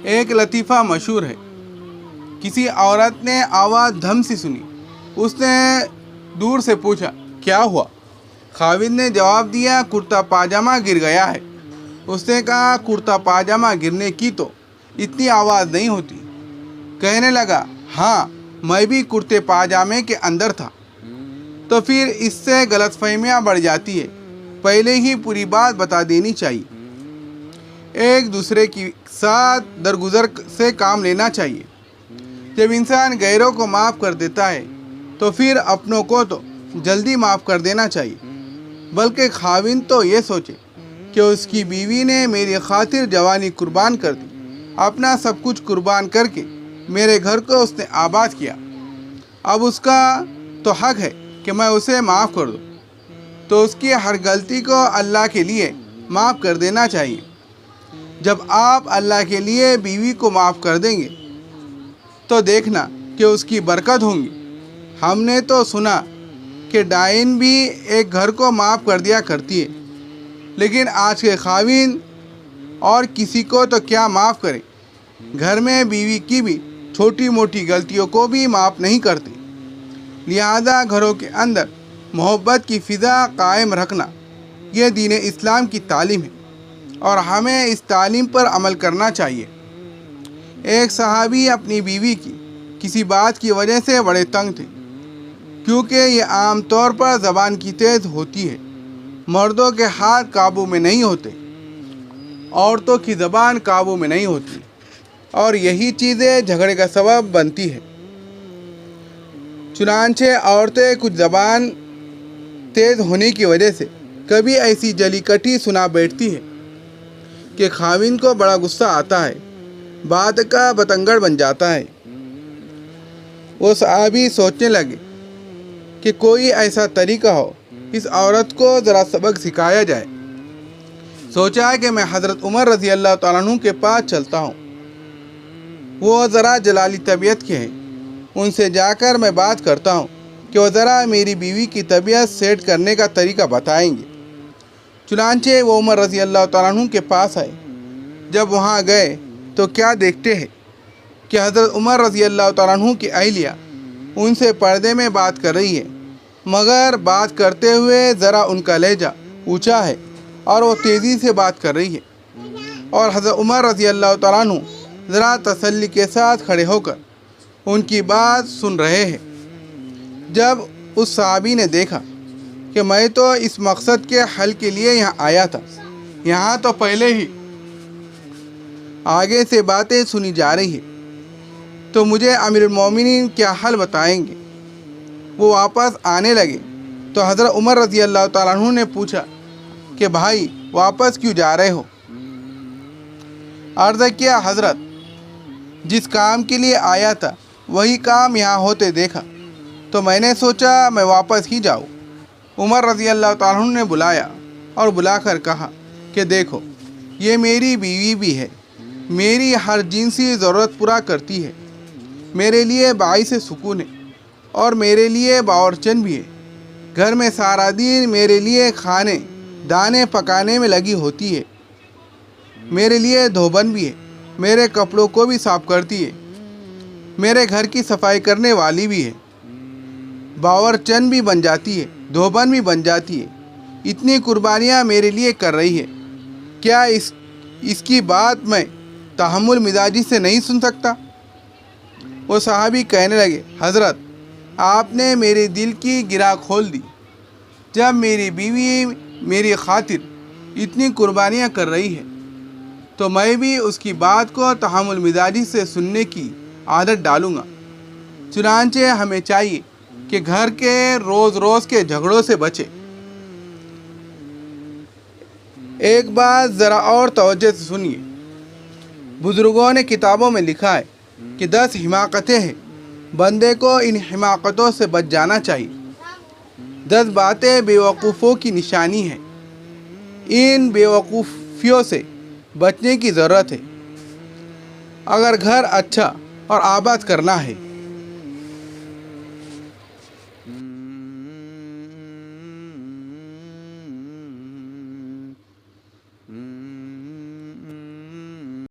ایک لطیفہ مشہور ہے۔ کسی عورت نے آواز دھم سی سنی۔ اس نے دور سے پوچھا، کیا ہوا؟ خاوند نے جواب دیا، کرتا پاجامہ گر گیا ہے۔ اس نے کہا، کرتا پاجامہ گرنے کی تو اتنی آواز نہیں ہوتی۔ کہنے لگا، ہاں میں بھی کرتے پاجامے کے اندر تھا۔ تو پھر اس سے غلط فہمیاں بڑھ جاتی ہے، پہلے ہی پوری بات بتا دینی چاہیے۔ ایک دوسرے کے ساتھ درگزر سے کام لینا چاہیے۔ جب انسان غیروں کو معاف کر دیتا ہے تو پھر اپنوں کو تو جلدی معاف کر دینا چاہیے، بلکہ خاوند تو یہ سوچے کہ اس کی بیوی نے میری خاطر جوانی قربان کر دی، اپنا سب کچھ قربان کر کے میرے گھر کو اس نے آباد کیا، اب اس کا تو حق ہے کہ میں اسے معاف کر دوں۔ تو اس کی ہر غلطی کو اللہ کے لیے معاف کر دینا چاہیے۔ جب آپ اللہ کے لیے بیوی کو معاف کر دیں گے تو دیکھنا کہ اس کی برکت ہوں گی۔ ہم نے تو سنا کہ ڈائن بھی ایک گھر کو معاف کر دیا کرتی ہے، لیکن آج کے خاوند اور کسی کو تو کیا معاف کریں، گھر میں بیوی کی بھی چھوٹی موٹی غلطیوں کو بھی معاف نہیں کرتے۔ لہذا گھروں کے اندر محبت کی فضا قائم رکھنا یہ دین اسلام کی تعلیم ہے، اور ہمیں اس تعلیم پر عمل کرنا چاہیے۔ ایک صحابی اپنی بیوی کی کسی بات کی وجہ سے بڑے تنگ تھے، کیونکہ یہ عام طور پر زبان کی تیز ہوتی ہے۔ مردوں کے ہاتھ قابو میں نہیں ہوتے، عورتوں کی زبان قابو میں نہیں ہوتی، اور یہی چیزیں جھگڑے کا سبب بنتی ہے۔ چنانچہ عورتیں کچھ زبان تیز ہونے کی وجہ سے کبھی ایسی جلی کٹی سنا بیٹھتی ہے کہ خاوند کو بڑا غصہ آتا ہے، بات کا بتنگڑ بن جاتا ہے۔ وہ صحابی سوچنے لگے کہ کوئی ایسا طریقہ ہو اس عورت کو ذرا سبق سکھایا جائے۔ سوچا کہ میں حضرت عمر رضی اللہ تعالیٰ عنہ کے پاس چلتا ہوں، وہ ذرا جلالی طبیعت کے ہیں، ان سے جا کر میں بات کرتا ہوں کہ وہ ذرا میری بیوی کی طبیعت سیٹ کرنے کا طریقہ بتائیں گے۔ چنانچہ وہ عمر رضی اللہ تعالیٰ عنہ کے پاس آئے۔ جب وہاں گئے تو کیا دیکھتے ہیں کہ حضرت عمر رضی اللہ تعالیٰ عنہ کی اہلیہ ان سے پردے میں بات کر رہی ہے، مگر بات کرتے ہوئے ذرا ان کا لہجہ اونچا ہے اور وہ تیزی سے بات کر رہی ہے، اور حضرت عمر رضی اللہ تعالیٰ عنہ ذرا تسلی کے ساتھ کھڑے ہو کر ان کی بات سن رہے ہیں۔ جب اس صحابی نے دیکھا کہ میں تو اس مقصد کے حل کے لیے یہاں آیا تھا، یہاں تو پہلے ہی آگے سے باتیں سنی جا رہی ہیں، تو مجھے امیر المومنین کیا حل بتائیں گے؟ وہ واپس آنے لگے تو حضرت عمر رضی اللہ تعالیٰ عنہ نے پوچھا کہ بھائی واپس کیوں جا رہے ہو؟ عرض کیا، حضرت جس کام کے لیے آیا تھا وہی کام یہاں ہوتے دیکھا تو میں نے سوچا میں واپس ہی جاؤں۔ عمر رضی اللہ تعالیٰ عنہ نے بلایا اور بلا کر کہا کہ دیکھو، یہ میری بیوی بھی ہے، میری ہر جنسی ضرورت پورا کرتی ہے، میرے لیے باعث سکون ہے اور میرے لیے باورچن بھی ہے۔ گھر میں سارا دن میرے لیے کھانے دانے پکانے میں لگی ہوتی ہے، میرے لیے دھوبن بھی ہے، میرے کپڑوں کو بھی صاف کرتی ہے، میرے گھر کی صفائی کرنے والی بھی ہے، باورچن بھی بن جاتی ہے، دھوبن بھی بن جاتی ہے، اتنی قربانیاں میرے لیے کر رہی ہے، کیا اس کی بات میں تحمل مزاجی سے نہیں سن سکتا؟ وہ صحابی کہنے لگے، حضرت آپ نے میرے دل کی گرہ کھول دی۔ جب میری بیوی میری خاطر اتنی قربانیاں کر رہی ہے تو میں بھی اس کی بات کو تحمل مزاجی سے سننے کی عادت ڈالوں گا۔ چنانچہ ہمیں چاہیے کہ گھر کے روز روز کے جھگڑوں سے بچے۔ ایک بات ذرا اور توجہ سے سنیے۔ بزرگوں نے کتابوں میں لکھا ہے کہ 10 حماقتیں ہیں، بندے کو ان حماقتوں سے بچ جانا چاہیے۔ 10 باتیں بیوقوفوں کی نشانی ہیں، ان بیوقوفیوں سے بچنے کی ضرورت ہے۔ اگر گھر اچھا اور آباد کرنا ہے